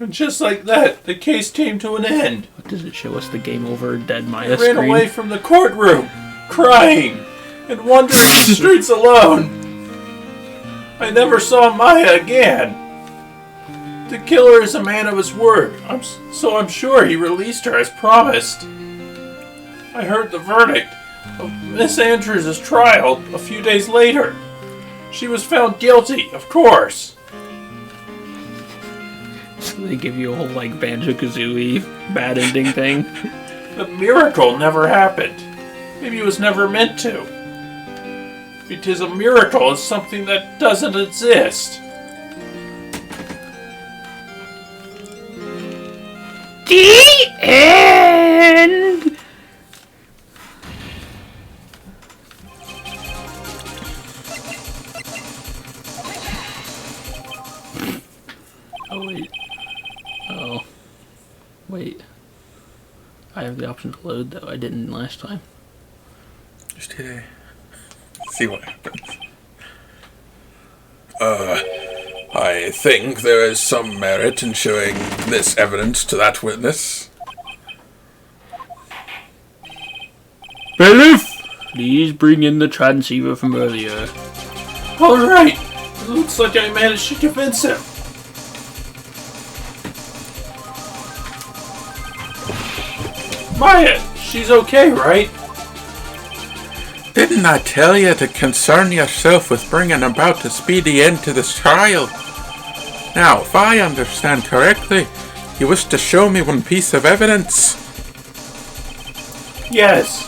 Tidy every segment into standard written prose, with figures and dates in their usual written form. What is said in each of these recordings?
And just like that, the case came to an end. What does it show us? The game over dead Maya I screen? ran away from the courtroom, crying, and wandering the streets alone. I never saw Maya again. The killer is a man of his word, so I'm sure he released her as promised. I heard the verdict of Miss Andrews' trial a few days later. She was found guilty, of course. So they give you a whole, like, Banjo-Kazooie bad ending thing. The miracle never happened. Maybe it was never meant to. Because a miracle is something that doesn't exist. The end! Oh, wait. Oh. Wait. I have the option to load, though. I didn't last time. Just hit A. See what happens. I think there is some merit in showing this evidence to that witness. Bailiff! Please bring in the transceiver from earlier. Alright, it looks like I managed to convince him. Maya, she's okay, right? Didn't I tell you to concern yourself with bringing about a speedy end to this trial? Now, if I understand correctly, you wish to show me one piece of evidence. Yes.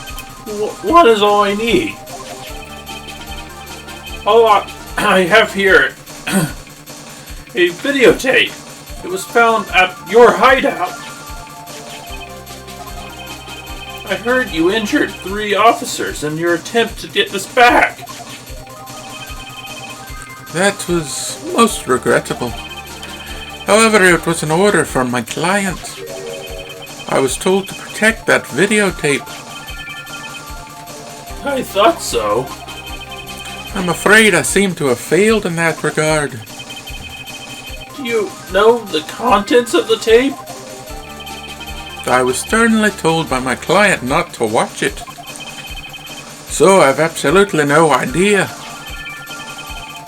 One is all I need. All I have here a videotape. It was found at your hideout. I heard you injured 3 officers in your attempt to get this back. That was most regrettable. However, it was an order from my client. I was told to protect that videotape. I thought so. I'm afraid I seem to have failed in that regard. Do you know the contents of the tape? I was sternly told by my client not to watch it. So I've absolutely no idea.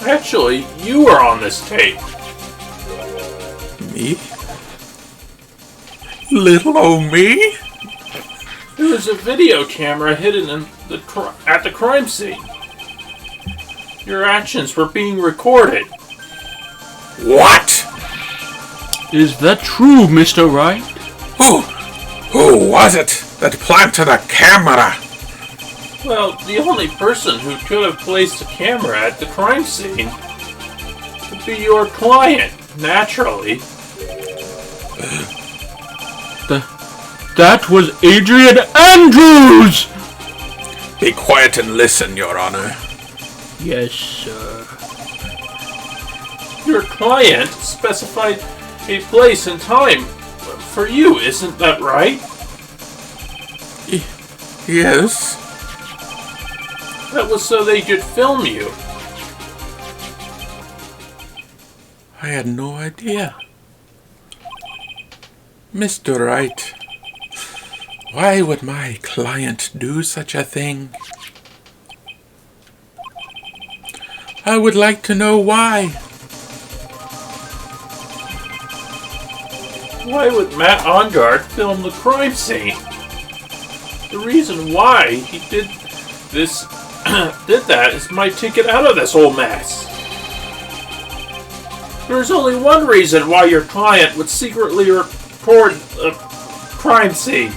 Actually, you were on this tape. Me? Little old me? There was a video camera hidden in at the crime scene. Your actions were being recorded. What? Is that true, Mr. Wright? Who was it that planted a camera? Well, the only person who could have placed a camera at the crime scene would be your client, naturally. That was Adrian Andrews! Be quiet and listen, Your Honor. Yes, sir. Your client specified a place and time for you, isn't that right? Yes. That was so they could film you. I had no idea. Mr. Wright, why would my client do such a thing? I would like to know why. Why would Matt Ongard film the crime scene? The reason why he did that is my ticket out of this whole mess. There's only one reason why your client would secretly record a crime scene.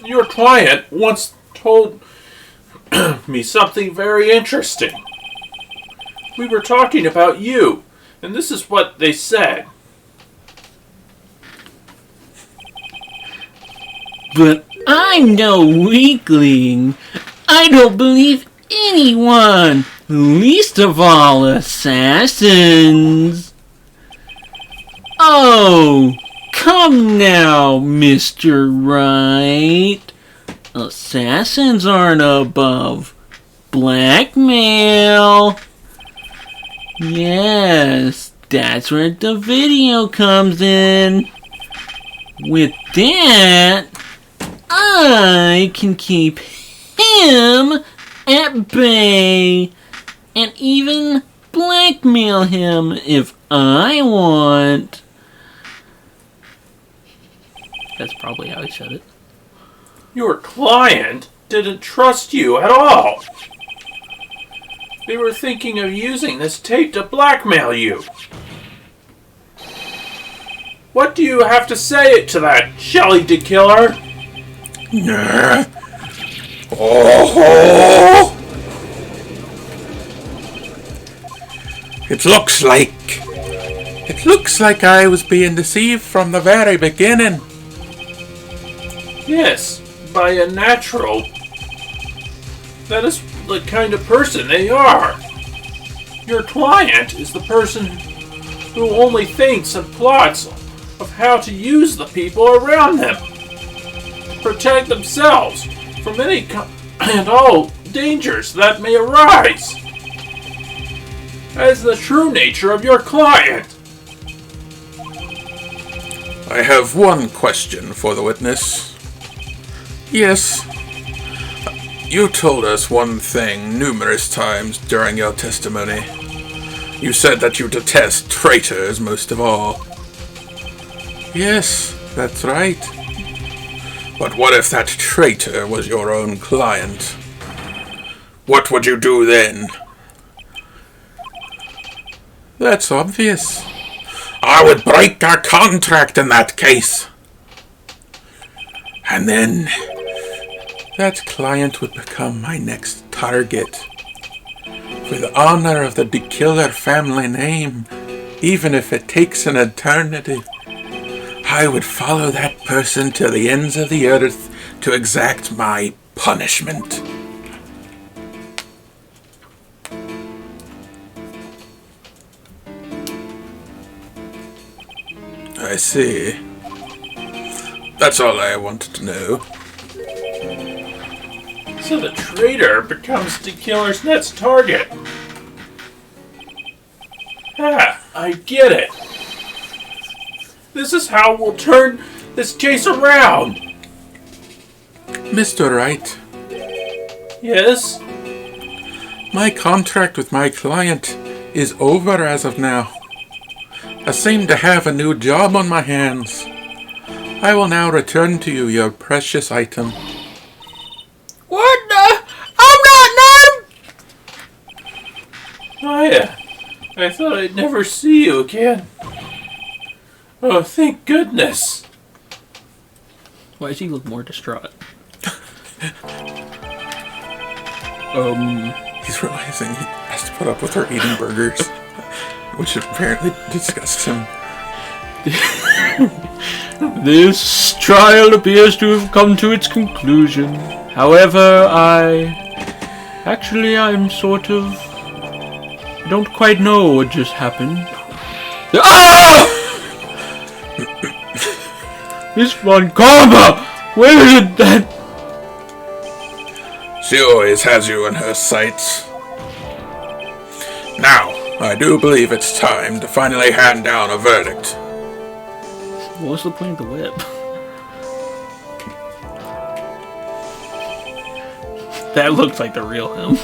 Your client once told me something very interesting. We were talking about you, and this is what they said. But I'm no weakling. I don't believe anyone, least of all assassins. Oh, come now, Mr. Wright. Assassins aren't above blackmail. Yes, that's where the video comes in. With that, I can keep him at bay and even blackmail him if I want. That's probably how he said it. Your client didn't trust you at all. They were thinking of using this tape to blackmail you. What do you have to say to that, Shelley the Killer? Oh! It looks like I was being deceived from the very beginning. Yes, by a natural. That is the kind of person they are. Your client is the person who only thinks and plots of how to use the people around them. Protect themselves from any and all dangers that may arise. That is the true nature of your client. I have one question for the witness. Yes. You told us one thing numerous times during your testimony. You said that you detest traitors most of all. Yes, that's right. But what if that traitor was your own client? What would you do then? That's obvious. I would break our contract in that case. And then that client would become my next target. For the honor of the Killer family name, even if it takes an eternity, I would follow that person to the ends of the earth to exact my punishment. I see. That's all I wanted to know. So the traitor becomes the killer's next target. Ah, I get it. This is how we'll turn this case around. Mr. Wright, Yes? my contract with my client is over as of now. I seem to have a new job on my hands. I will now return to you your precious item. What the? I'm not Maya, I thought I'd never see you again. Oh, thank goodness. Why does he look more distraught? He's realizing he has to put up with her eating burgers, which apparently disgusts him. This trial appears to have come to its conclusion. However, I'm sort of... I don't quite know what just happened. Ah! Miss Von Karma! Where did that... She always has you in her sights. Now, I do believe it's time to finally hand down a verdict. What was the point of the whip? That looks like the real him.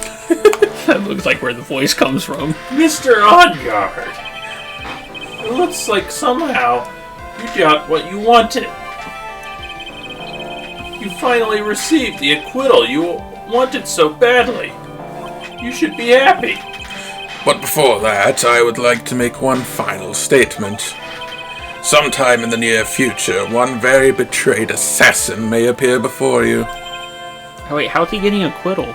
That looks like where the voice comes from. Mr. Oddguard, it looks like somehow you got what you wanted. You finally received the acquittal you wanted so badly. You should be happy. But before that, I would like to make one final statement. Sometime in the near future, one very betrayed assassin may appear before you. Oh, wait, how's he getting acquittal?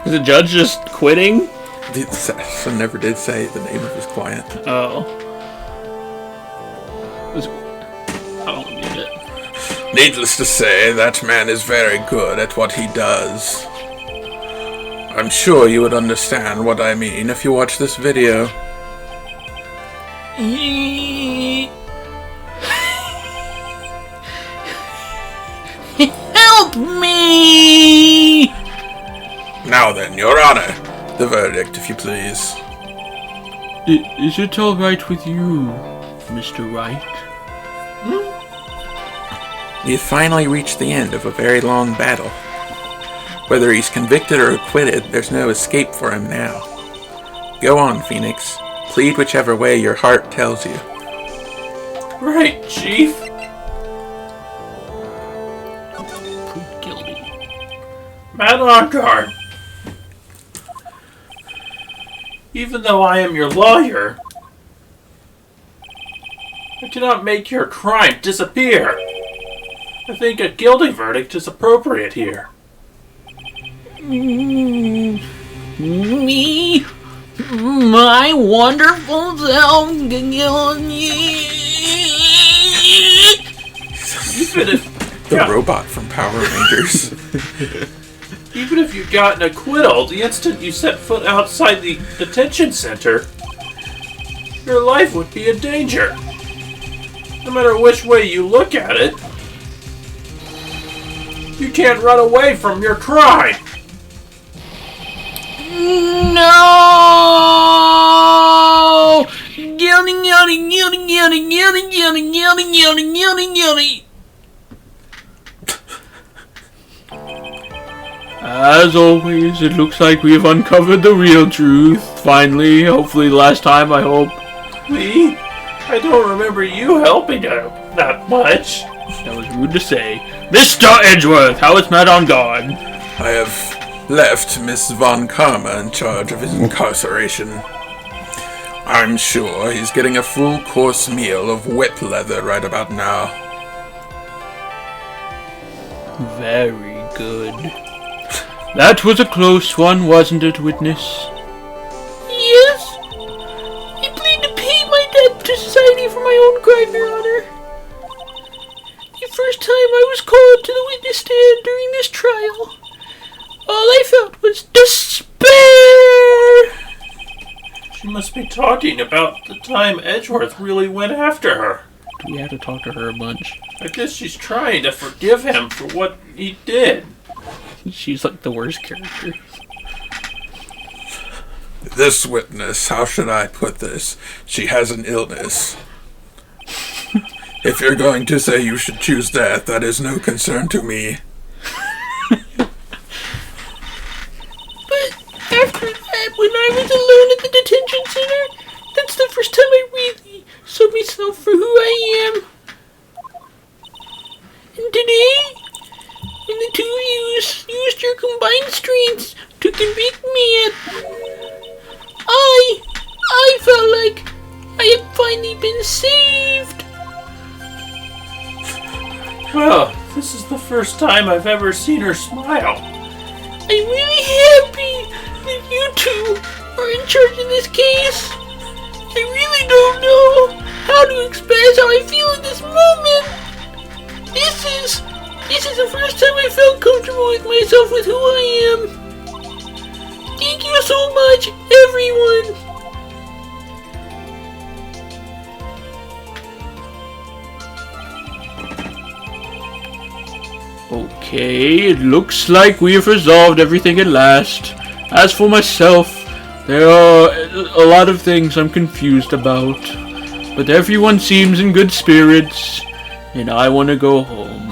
Is the judge just quitting? The assassin never did say the name of his client. Oh. I don't get it. Needless to say, that man is very good at what he does. I'm sure you would understand what I mean if you watch this video. Help me! Now then, Your Honor, the verdict, if you please. Is it all right with you, Mr. Wright? We've finally reached the end of a very long battle. Whether he's convicted or acquitted, there's no escape for him now. Go on, Phoenix. Plead whichever way your heart tells you. Right, Chief. Plead guilty. Man on guard. Even though I am your lawyer, I cannot make your crime disappear. I think a guilty verdict is appropriate here. Me? My wonderful self. Even if The robot from Power Rangers. Even if you got an acquittal, the instant you set foot outside the detention center, your life would be in danger. No matter which way you look at it, you can't run away from your crime. No! Guilty. As always, it looks like we have uncovered the real truth. Finally, hopefully last time, I hope. Me? I don't remember you helping that much. That was rude to say. Mr. Edgeworth, how is Matt on guard? I have left Miss Von Karma in charge of his incarceration. I'm sure he's getting a full course meal of whip leather right about now. Very good. That was a close one, wasn't it, witness? Yes. I plead to pay my debt to society for my own crime, Your Honor. The first time I was called to the witness stand during this trial, all I felt was despair. She must be talking about the time Edgeworth really went after her. Do we have to talk to her a bunch? I guess she's trying to forgive him for what he did. She's like the worst character. This witness, how should I put this? She has an illness. If you're going to say you should choose death, that is no concern to me. But after that, when I was alone at the detention center, that's the first time I really saw myself for who I am. And today, when the two of you used your combined strengths to convict me, I felt like I had finally been saved. Well, this is the first time I've ever seen her smile. I'm really happy that you two are in charge of this case. I really don't know how to express how I feel at this moment. This is the first time I felt comfortable with myself with who I am. Thank you so much, everyone. Okay, it looks like we have resolved everything at last. As for myself, there are a lot of things I'm confused about. But everyone seems in good spirits, and I want to go home.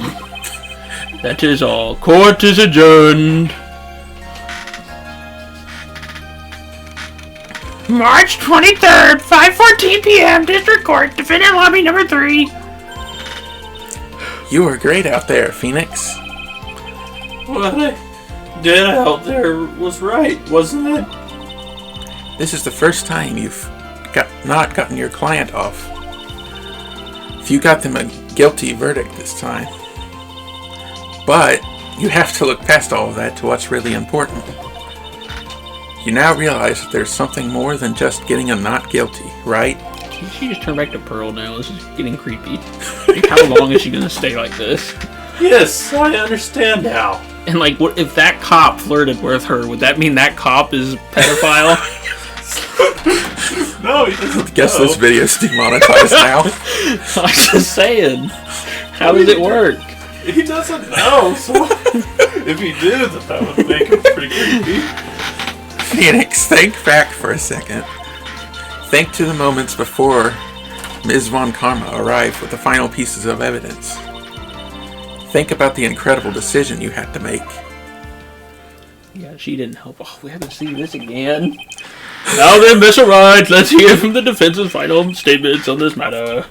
That is all. Court is adjourned. March 23rd, 5:14 p.m. District Court, Defendant Lobby number 3. You were great out there, Phoenix. What I did out there was right, wasn't it? This is the first time you've not gotten your client off. If you got them a guilty verdict this time. But you have to look past all of that to what's really important. You now realize that there's something more than just getting them not guilty, right? She just turned back to Pearl now. This is getting creepy. Like, how long is she gonna stay like this? Yes, I understand now. And like, what if that cop flirted with her? Would that mean that cop is pedophile? No, he doesn't. Guess know. this video's demonetized now. I'm just saying. How does it work? He doesn't know, so if he did, that would make him pretty creepy. Phoenix, think back for a second. Think to the moments before Ms. Von Karma arrived with the final pieces of evidence. Think about the incredible decision you had to make. Yeah, she didn't help. Oh, we haven't seen this again. Now then, Mr. Wright, let's hear from the defense's final statements on this matter.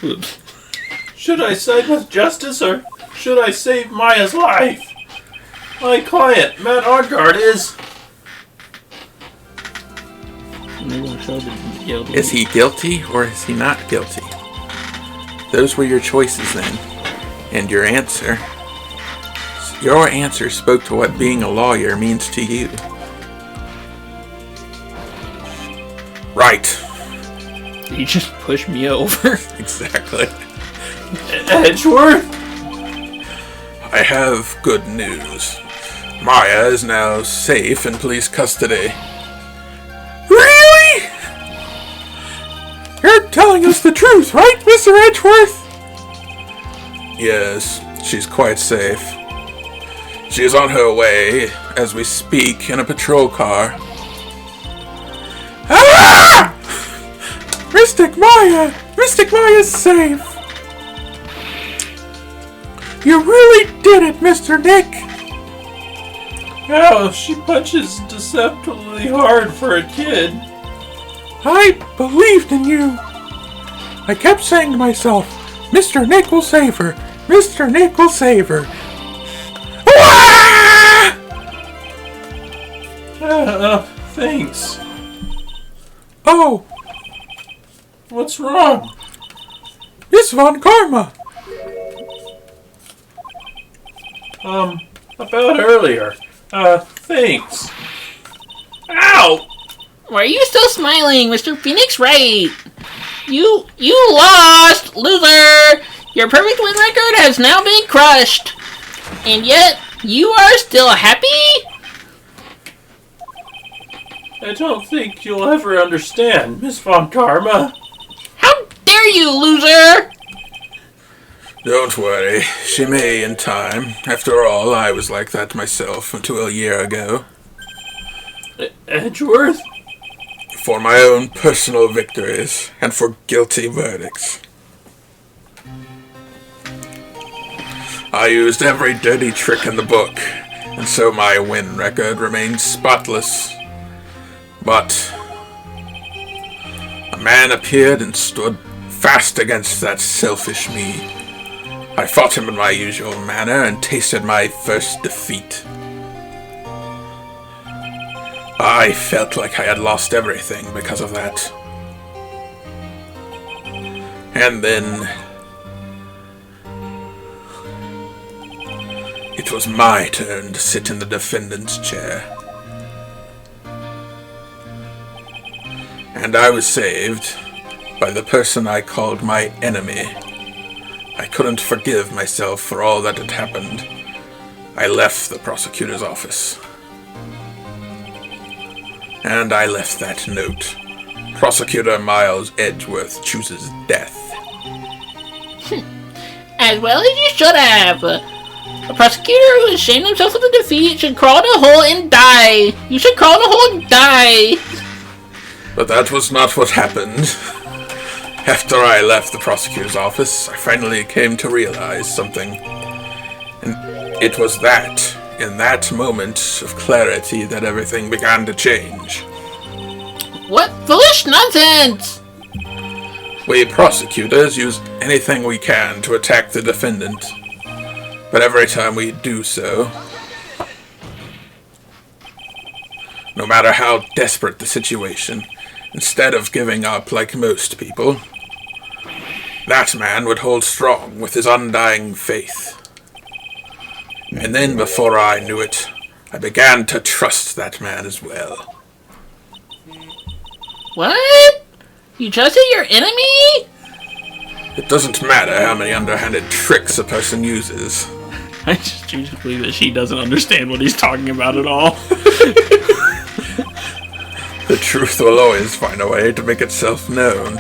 Oops. Should I side with justice or should I save Maya's life? My client, Matt Odgaard, is... Is he guilty or is he not guilty? Those were your choices then. And your answer spoke to what being a lawyer means to you. Right. You just pushed me over. Exactly. Edgeworth? I have good news. Maya is now safe in police custody. Really? You're telling us the truth, right, Mr. Edgeworth? Yes, she's quite safe. She is on her way, as we speak, in a patrol car. Ah! Mystic Maya! Mystic Maya's safe! You really did it, Mr. Nick! Wow, she punches deceptively hard for a kid. I believed in you. I kept saying to myself, Mr. Nick will save her. Mr. Nick will save her. Thanks. Oh, What's wrong? Miss Von Karma. About earlier. Thanks. Ow! Why are you still smiling, Mr. Phoenix Wright? You lost, loser! Your perfect win record has now been crushed. And yet, you are still happy? I don't think you'll ever understand, Miss Von Karma. How dare you, loser! Don't worry, she may in time. After all, I was like that myself until a year ago. Edgeworth? For my own personal victories and for guilty verdicts. I used every dirty trick in the book, and so my win record remained spotless. But a man appeared and stood fast against that selfish me. I fought him in my usual manner and tasted my first defeat. I felt like I had lost everything because of that. And then it was my turn to sit in the defendant's chair. And I was saved by the person I called my enemy. I couldn't forgive myself for all that had happened. I left the prosecutor's office. And I left that note. Prosecutor Miles Edgeworth chooses death. As well as you should have. A prosecutor who ashamed himself of the defeat should crawl in a hole and die. You should crawl in a hole and die. But that was not what happened. After I left the prosecutor's office, I finally came to realize something. And it was that, in that moment of clarity, that everything began to change. What foolish nonsense! We prosecutors use anything we can to attack the defendant. But every time we do so, no matter how desperate the situation, instead of giving up like most people, that man would hold strong with his undying faith. And then before I knew it, I began to trust that man as well. What? You trusted your enemy? It doesn't matter how many underhanded tricks a person uses. I just choose to believe that she doesn't understand what he's talking about at all. The truth will always find a way to make itself known.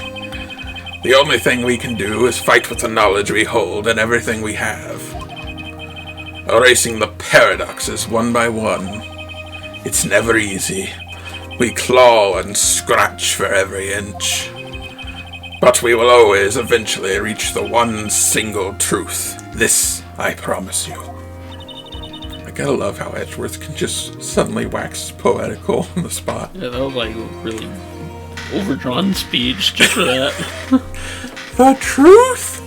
The only thing we can do is fight with the knowledge we hold and everything we have. erasing the paradoxes one by one. It's never easy. We claw and scratch for every inch. But we will always eventually reach the one single truth. This I promise you. I gotta love how Edgeworth can just suddenly wax poetical on the spot. Yeah, that was like a really overdrawn speech just for that. The truth?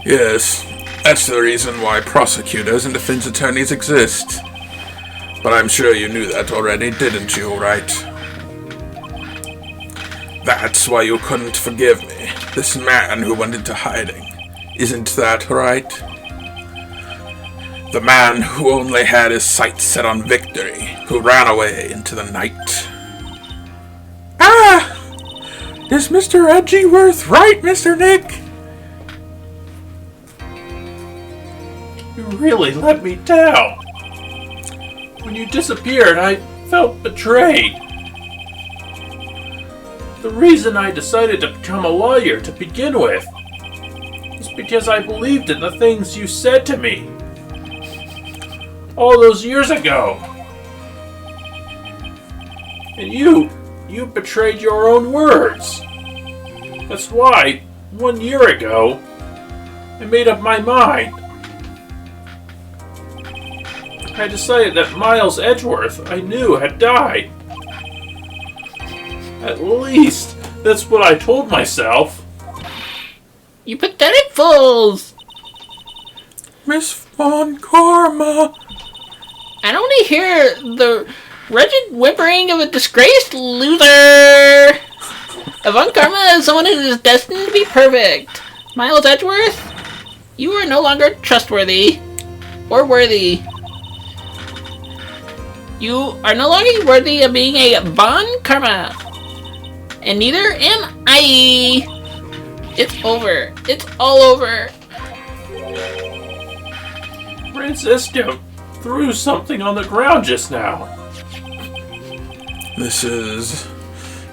Yes, that's the reason why prosecutors and defense attorneys exist. But I'm sure you knew that already, didn't you, Wright? That's why you couldn't forgive me. This man who went into hiding. Isn't that right? The man who only had his sights set on victory, who ran away into the night. Ah! Is Mr. Edgeworth right, Mr. Nick? You really let me down. When you disappeared, I felt betrayed. The reason I decided to become a lawyer to begin with is because I believed in the things you said to me all those years ago. And you betrayed your own words. That's why, 1 year ago, I made up my mind. I decided that Miles Edgeworth, I knew, had died. At least, that's what I told myself. You pathetic fools! Miss Von Karma! I don't want to hear the wretched whimpering of a disgraced loser! Von Karma is someone who is destined to be perfect. Miles Edgeworth, you are no longer trustworthy or worthy. You are no longer worthy of being a Von Karma. And neither am I. It's over. It's all over. Francisco threw something on the ground just now. This is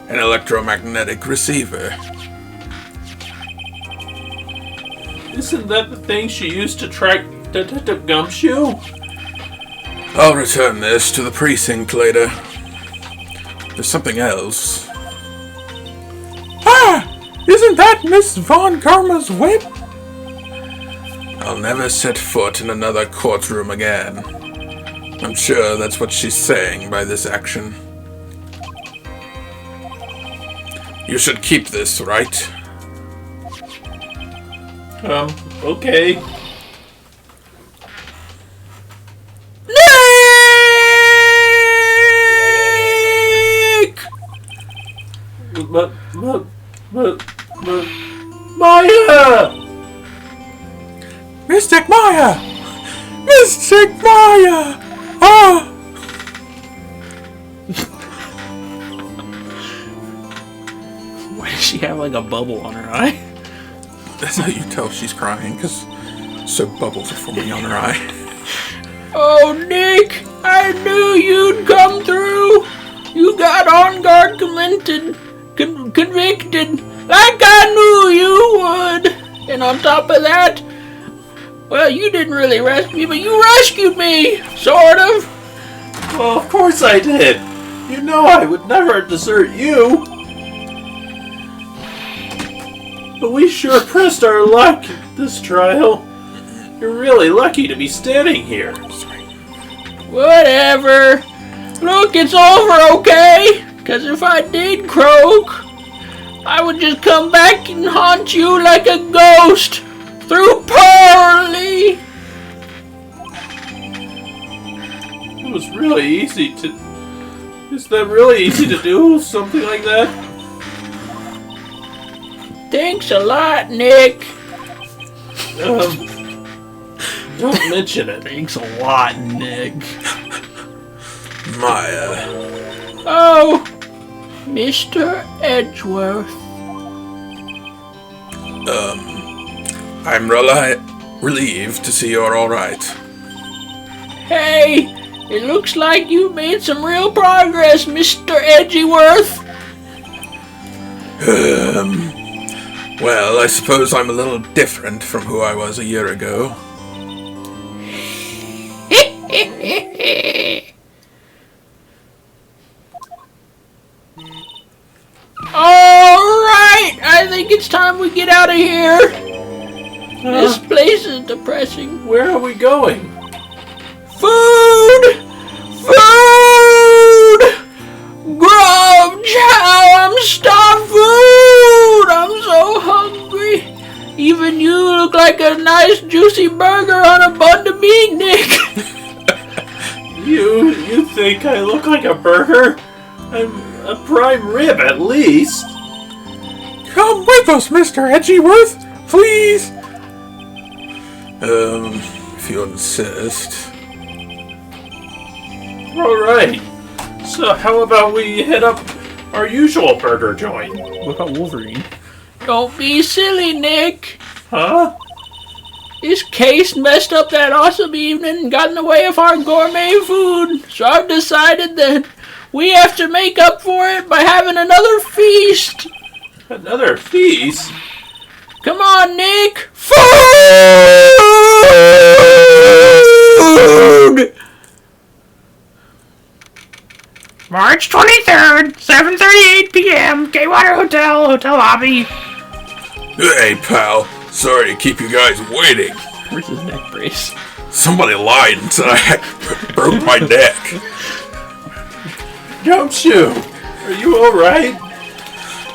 an electromagnetic receiver. Isn't that the thing she used to track Detective Gumshoe? I'll return this to the precinct later. There's something else. Ah! Isn't that Miss Von Karma's whip? I'll never set foot in another courtroom again. I'm sure that's what she's saying by this action. You should keep this, right? Okay. Nick! But, Maya! Mystic Maya! Mystic Maya! Ah! Why does she have like a bubble on her eye? That's how you tell she's crying, because soap bubbles are forming on her eye. Oh, Nick! I knew you'd come through! You got on guard convicted like I knew you would! And on top of that, well, you didn't really rescue me, but you rescued me! Sort of! Well, of course I did. You know I would never desert you. But we sure pressed our luck in this trial. You're really lucky to be standing here. Whatever. Look, it's over, okay? Because if I did croak, I would just come back and haunt you like a ghost through Pearly. It was really easy to... Is that really easy to do? Something like that? Thanks a lot, Nick. Don't mention it. Thanks a lot, Nick. Maya. Oh, Mr. Edgeworth. I'm relieved to see you're alright. Hey, it looks like you made some real progress, Mr. Edgeworth. Well, I suppose I'm a little different from who I was a year ago. Alright, I think it's time we get out of here. This place is depressing. Where are we going? Food! Food! Grub chow, I'm starved food! I'm so hungry. Even you look like a nice juicy burger on a bun to meat, Nick. You think I look like a burger? I'm a prime rib at least. Come with us, Mr. Edgeworth, please. If you insist. Alright. So how about we hit up our usual burger joint? What about Wolverine? Don't be silly, Nick. Huh? This case messed up that awesome evening and got in the way of our gourmet food. So I've decided that we have to make up for it by having another feast. Another feast? Come on, Nick. Food! March 23rd, 7:38 p.m., Gaywater Hotel lobby. Hey, pal. Sorry to keep you guys waiting. Where's his neck brace? Somebody lied and said I broke my neck. Gumshoe, are you alright?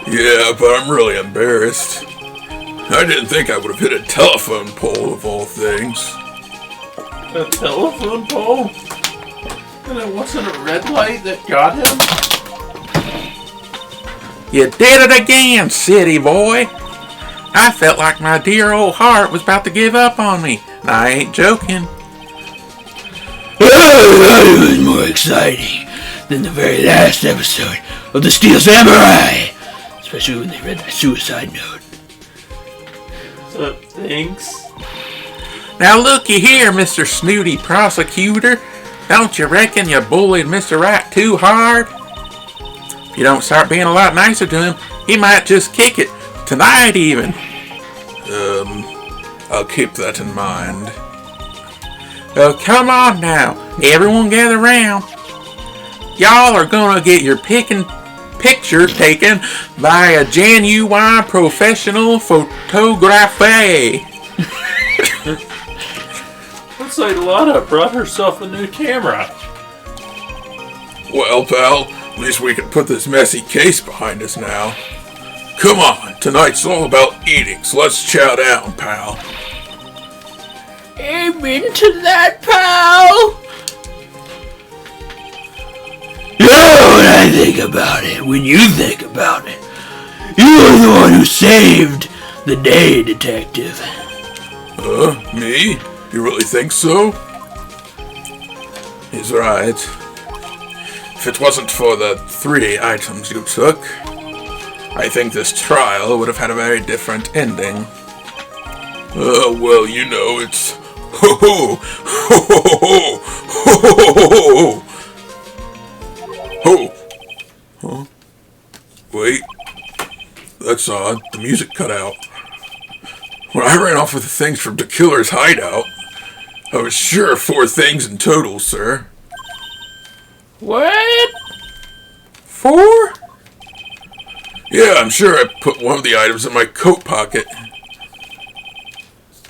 Yeah, but I'm really embarrassed. I didn't think I would have hit a telephone pole of all things. A telephone pole? And it wasn't a red light that got him? You did it again, city boy. I felt like my dear old heart was about to give up on me. And I ain't joking. It was more exciting than the very last episode of The Steel Samurai. Especially when they read that suicide note. Thanks. Now looky here, Mr. Snooty Prosecutor. Don't you reckon you bullied Mr. Wright too hard? If you don't start being a lot nicer to him, he might just kick it. Tonight even. I'll keep that in mind. Oh, come on now. Everyone gather round. Y'all are gonna get your picture taken by a genuine professional photographer. Looks like Lotta brought herself a new camera. Well, pal, at least we can put this messy case behind us now. Come on, tonight's all about eating, so let's chow down, pal. Amen to that, pal. You know what I think about it, when you think about it. You're the one who saved the day, detective. Me? You really think so? He's right. If it wasn't for the 3 items you took, I think this trial would have had a very different ending. Well, you know, it's ho ho ho ho ho ho ho ho. Huh? Wait, that's odd. The music cut out. When I ran off with the things from the killer's hideout, I was sure 4 things in total, sir. What? 4? Yeah, I'm sure I put one of the items in my coat pocket.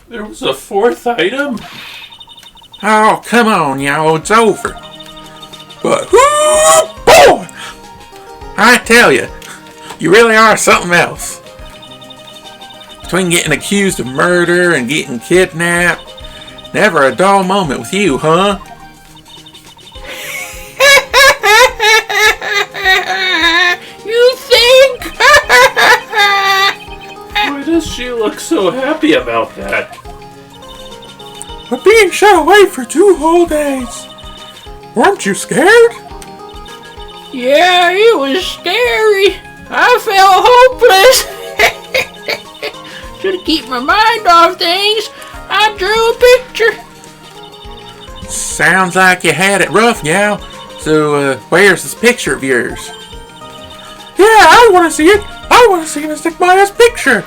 There was a 4th item? Oh, come on, y'all, it's over. But, boy! I tell you, you really are something else. Between getting accused of murder and getting kidnapped, never a dull moment with you, huh? You think? Why does she look so happy about that? We're being shut away for 2 whole days. Weren't you scared? Yeah, it was scary. I felt hopeless. To keep my mind off things, I drew a picture. Sounds like you had it rough, gal. So, where's this picture of yours? Yeah, I want to see it. I want to see Miss Maya's picture.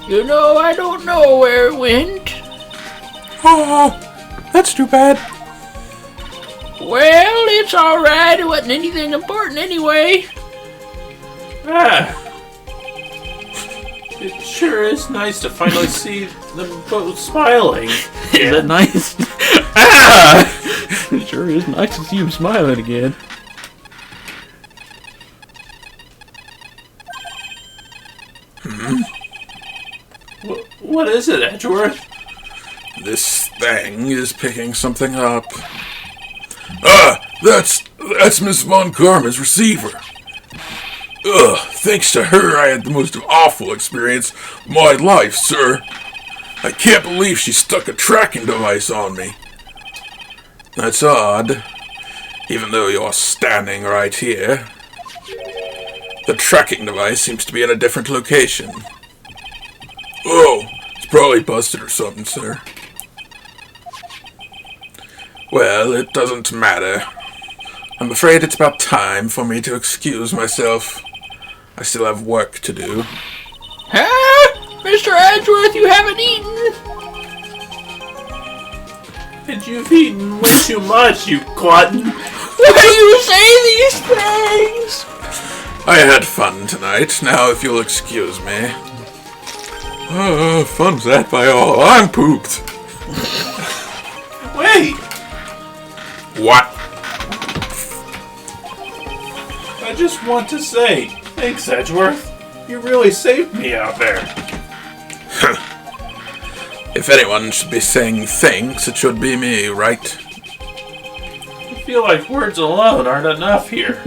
You know, I don't know where it went. Oh, that's too bad. Well, it's alright. It wasn't anything important anyway. It sure is nice to finally see them both smiling. Is that nice? It sure is nice to see him smiling again. What is it, Edgeworth? This thing is picking something up. That's Miss Von Karma's receiver. Thanks to her, I had the most awful experience of my life, sir. I can't believe she stuck a tracking device on me. That's odd, even though you're standing right here. The tracking device seems to be in a different location. Oh, it's probably busted or something, sir. Well, it doesn't matter. I'm afraid it's about time for me to excuse myself. I still have work to do. Huh? Mr. Edgeworth, you haven't eaten? And you've eaten way too much, you glutton. Why do you say these things? I had fun tonight. Now, if you'll excuse me. Fun's that by all. I'm pooped. Wait! What? I just want to say, thanks, Edgeworth. You really saved me out there. If anyone should be saying thanks, it should be me, right? I feel like words alone aren't enough here.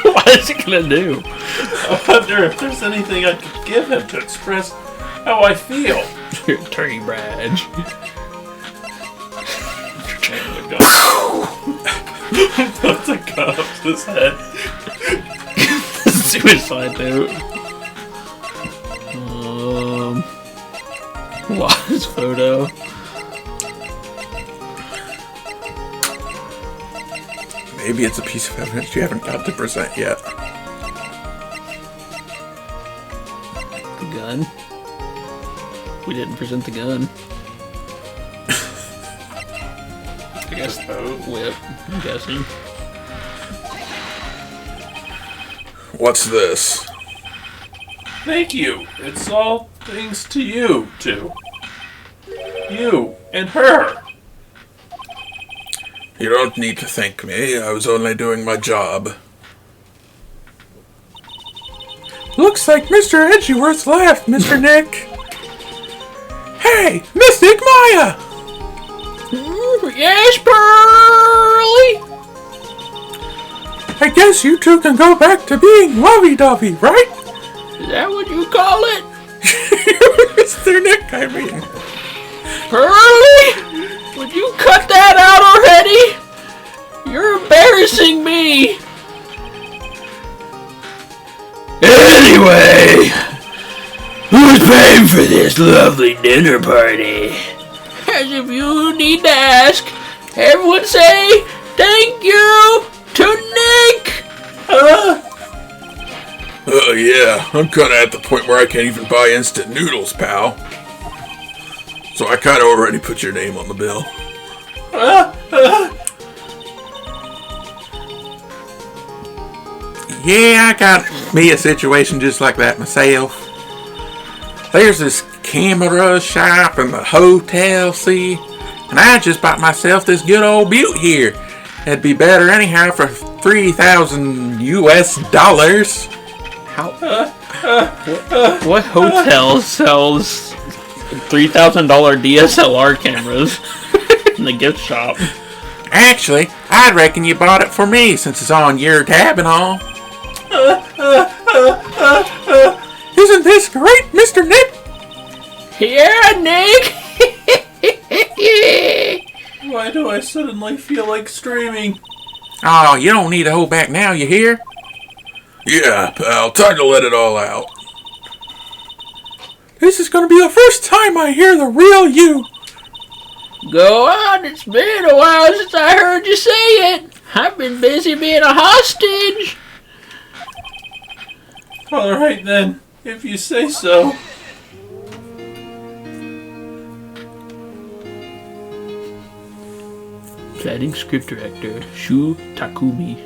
What is he gonna do? I wonder if there's anything I could give him to express how I feel. Your attorney badge. Put the gun up to his head. Suicide note. Lost photo. Maybe it's a piece of evidence you haven't got to present yet. The gun. We didn't present the gun. I guess whip, I'm guessing. What's this? Thank you. It's all thanks to you two. You and her. You don't need to thank me. I was only doing my job. Looks like Mr. Edgeworth left, Mr. Nick. Hey, Mystic Maya! Yes, Pearly? I guess you two can go back to being lovey-dovey, right? Is that what you call it? Mr. Nick, I mean. Pearly? Would you cut that out already? You're embarrassing me. Anyway, who's paying for this lovely dinner party? As if you need to ask, everyone say thank you to Nick. Yeah, I'm kinda at the point where I can't even buy instant noodles, pal. So I kinda already put your name on the bill. Yeah, I got me a situation just like that myself. There's this camera shop in the hotel, see? And I just bought myself this good old butte here. It'd be better anyhow for 3,000 US dollars. How? What hotel sells $3,000 DSLR cameras in the gift shop? Actually, I reckon you bought it for me since it's on your tab and all. Isn't this great, Mr. Nick? Yeah, Nick. Why do I suddenly feel like screaming? Oh, you don't need to hold back now, you hear? Yeah, pal, time to let it all out. This is gonna be the first time I hear the real you. Go on, it's been a while since I heard you say it. I've been busy being a hostage. Alright then, if you say so. Exciting script director, Shu Takumi.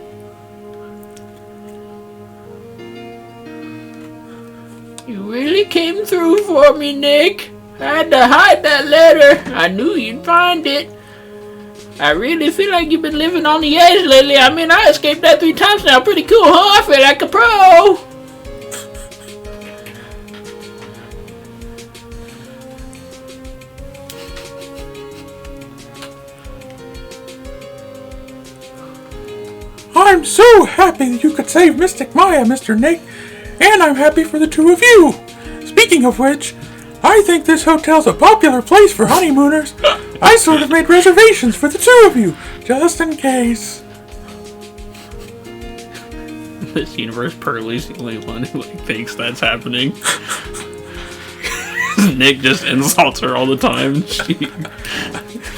You really came through for me, Nick. I had to hide that letter. I knew you'd find it. I really feel like you've been living on the edge lately. I mean, I escaped that 3 times now. Pretty cool, huh? I feel like a pro. I'm so happy that you could save Mystic Maya, Mr. Nick, and I'm happy for the 2 of you. Speaking of which, I think this hotel's a popular place for honeymooners. I sort of made reservations for the 2 of you, just in case. This universe, Pearlie's the only one who thinks that's happening. Nick just insults her all the time. She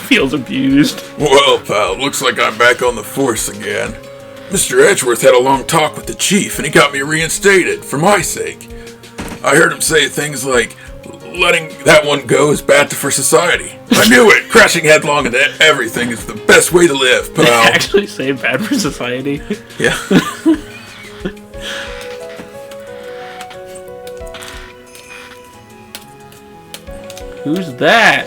feels abused. Well, pal, looks like I'm back on the force again. Mr. Edgeworth had a long talk with the chief, and he got me reinstated, for my sake. I heard him say things like, letting that one go is bad for society. I knew it! Crashing headlong into everything is the best way to live, pal. They actually say bad for society? Yeah. Who's that?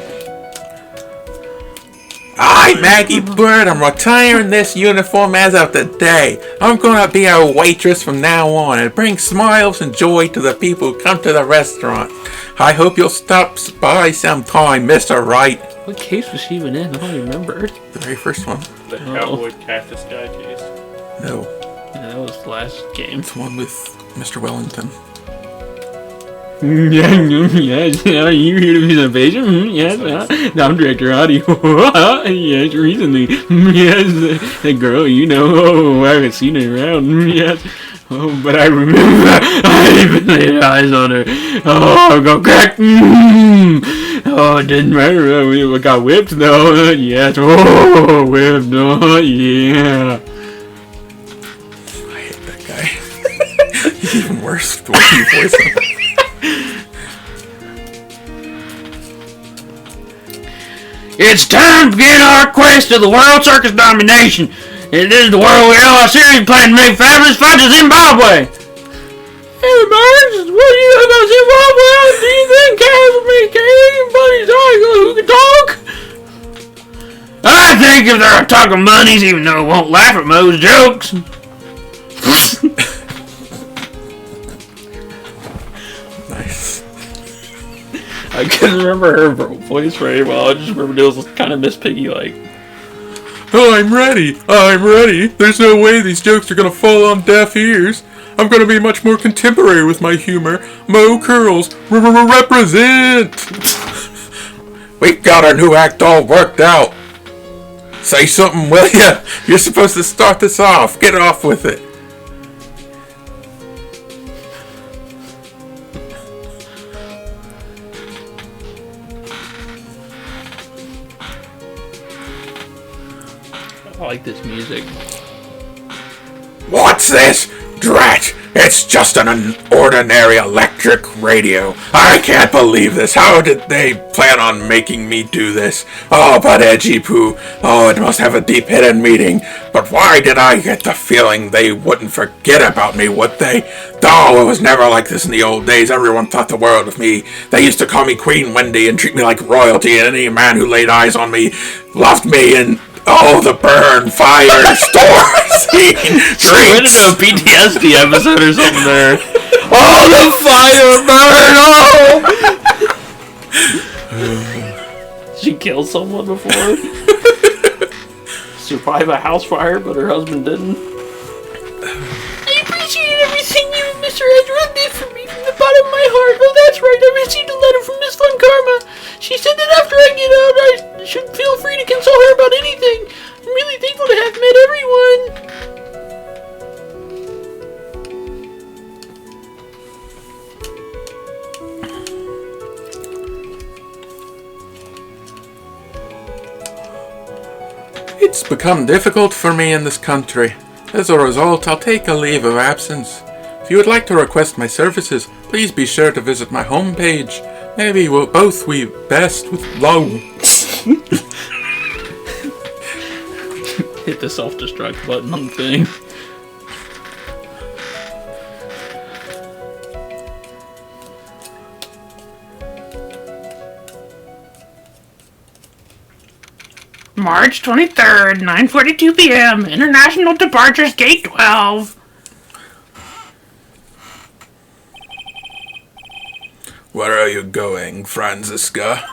Hi, Maggie Bird. I'm retiring this uniform as of today. I'm gonna be a waitress from now on and bring smiles and joy to the people who come to the restaurant. I hope you'll stop by sometime, Mr. Wright. What case was she even in? I don't remember. The very first one. The cowboy cactus guy case. No, Yeah, that was the last game. it's the one with Mr. Wellington. Yes, are you here to be the patient? Yes, I'm Director Audio. Yes, recently. Yes, the girl, you know, I haven't seen her around. Yes, oh, but I remember I even laid eyes on her. Oh, go crack. Oh, it didn't matter. We got whipped, though. Yes, oh, whipped. Oh, yeah. I hate that guy. He's even worse the way he voices him. It's time to begin our quest to the world circus domination. It is the world we all seriously plan to make fabulous fight to Zimbabwe. Hey, Burns, what do you think about Zimbabwe? Do you think anybody's who can talk? I think if they're talking monies, even though it won't laugh at Mo's jokes. Nice. I couldn't remember her voice very well. I just remembered it was kind of Miss Piggy-like. Oh, I'm ready. I'm ready. There's no way these jokes are gonna fall on deaf ears. I'm gonna be much more contemporary with my humor. Mo Curls, represent! We've got our new act all worked out. Say something, will ya? You're supposed to start this off. Get off with it. I like this music. What's this? Drat! It's just an ordinary electric radio. I can't believe this. How did they plan on making me do this? Oh, but Edgy Poo. Oh, it must have a deep hidden meaning. But why did I get the feeling they wouldn't forget about me, would they? Oh, it was never like this in the old days. Everyone thought the world of me. They used to call me Queen Wendy and treat me like royalty, and any man who laid eyes on me loved me, and oh, the burn, fire, storm, scene, She went into a PTSD episode or something there. Oh, the fire burn! Oh! She killed someone before. Survived a house fire, but her husband didn't. I appreciate everything you and Mr. Edgeworth did for me from the bottom of my heart. Oh, that's right. I received a letter from Miss Fun Karma. She said that after I get out, I should feel free to consult her about anything. I'm really thankful to have met everyone. It's become difficult for me in this country. As a result, I'll take a leave of absence. If you would like to request my services, please be sure to visit my homepage. Maybe we'll both be best with low. Hit the self-destruct button on the thing. March 23rd, 9:42 p.m. International Departures Gate 12. Where are you going, Franziska?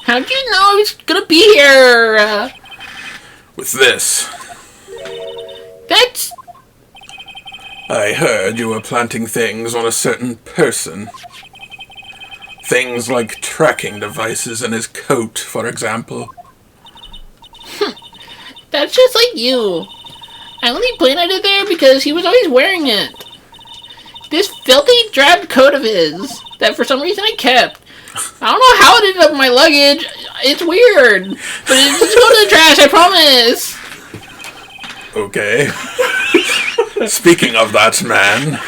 How'd you know I was gonna be here? With this. That's... I heard you were planting things on a certain person. Things like tracking devices in his coat, for example. That's just like you. I only planted it there because he was always wearing it. This filthy, drab coat of his that for some reason I kept. I don't know how it ended up in my luggage. It's weird. But it's just go to the trash, I promise. Okay. Speaking of that man...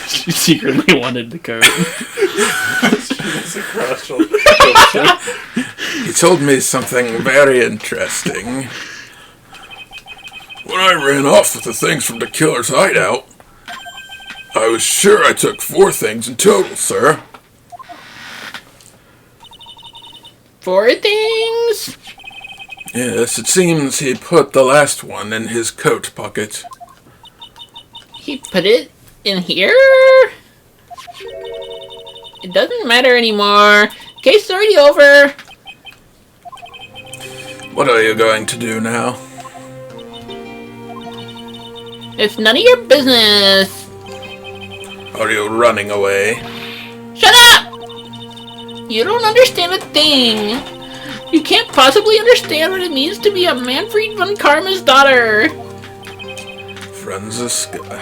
She secretly wanted the coat. It's a crush on He told me something very interesting. When I ran off with the things from the killer's hideout, I was sure I took 4 things in total, sir. 4 things? Yes, it seems he put the last one in his coat pocket. He put it in here? It doesn't matter anymore. Case is already over. What are you going to do now? It's none of your business. Are you running away? Shut up! You don't understand a thing. You can't possibly understand what it means to be a Manfred von Karma's daughter. Franziska.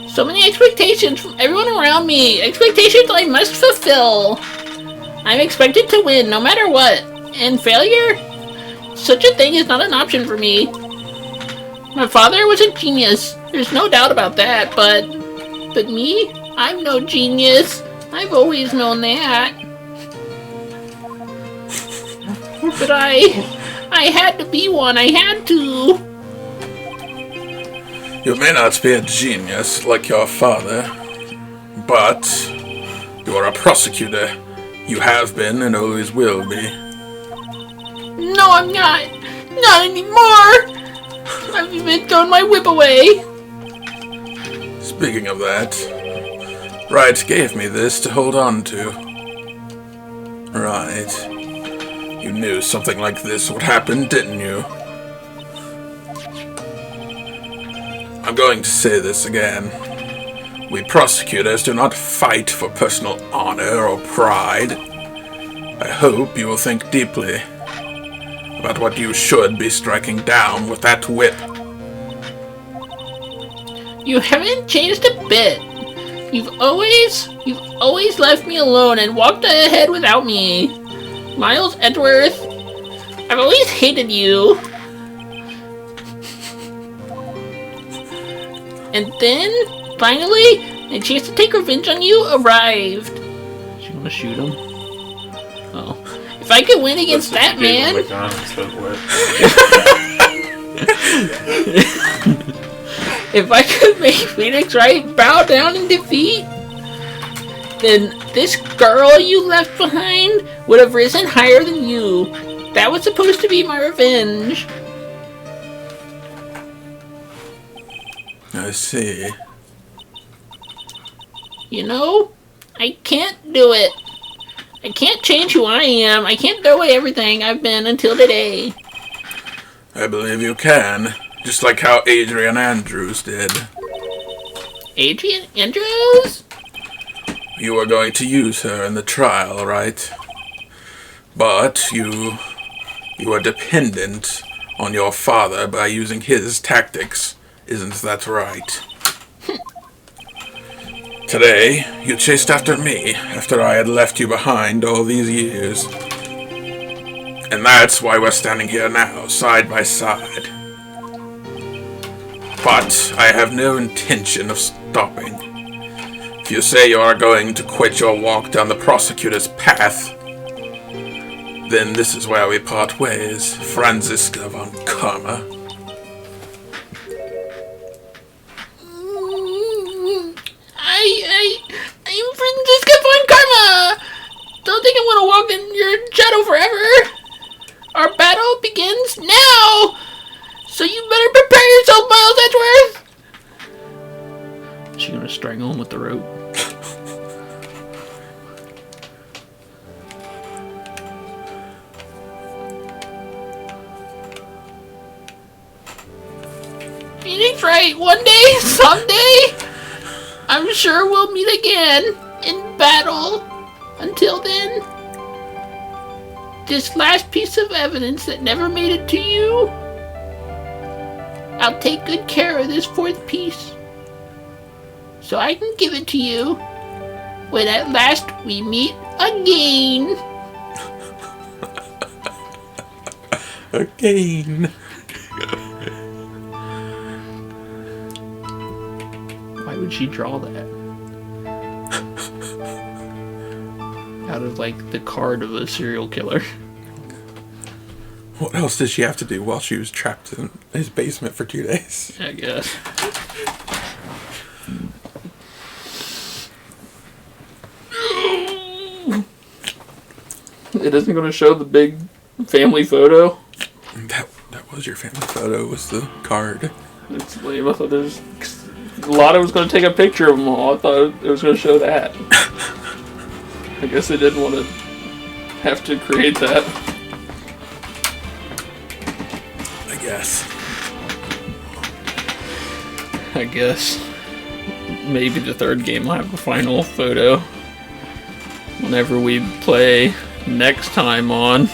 So many expectations from everyone around me. Expectations I must fulfill. I'm expected to win no matter what. And failure? Such a thing is not an option for me. My father was a genius. There's no doubt about that, but me? I'm no genius. I've always known that. But I had to be one. I had to. You may not be a genius like your father, but you are a prosecutor. You have been and always will be. No, I'm not. Not anymore. I've even thrown my whip away. Speaking of that, Wright gave me this to hold on to. Right. You knew something like this would happen, didn't you? I'm going to say this again. We prosecutors do not fight for personal honor or pride. I hope you will think deeply about what you should be striking down with that whip. You haven't changed a bit. You've always left me alone and walked ahead without me. Miles Edgeworth, I've always hated you. And then, finally, a chance to take revenge on you arrived. You wanna shoot him? Oh. If I could win against that man... If I could make Phoenix Wright bow down in defeat, then this girl you left behind would have risen higher than you. That was supposed to be my revenge. I see. You know, I can't do it. I can't change who I am. I can't throw away everything I've been until today. I believe you can, just like how Adrian Andrews did. Adrian Andrews? You are going to use her in the trial, right? But you are dependent on your father by using his tactics. Isn't that right? Today, you chased after me after I had left you behind all these years. And that's why we're standing here now, side by side. But I have no intention of stopping. If you say you are going to quit your walk down the prosecutor's path, Then this is where we part ways, Franziska von Karma. I'm Franziska von Karma. Don't think I'm gonna walk in your shadow forever. Our battle begins now. So you better prepare yourself, Miles Edgeworth. Is she gonna strangle him with the rope? Phoenix Wright, one day, someday, I'm sure we'll meet again in battle. Until then, this last piece of evidence that never made it to you, I'll take good care of this fourth piece, so I can give it to you when at last we meet again. Again. Why would she draw that? Out of, like, the card of a serial killer. What else did she have to do while she was trapped in his basement for 2 days? I guess. It isn't going to show the big family photo. That was your family photo, was the card. It's lame. I thought Lotta was going to take a picture of them all. I thought it was going to show that. I guess they didn't want to have to create that. I guess. Maybe the third game will have a final photo. Whenever we play next time on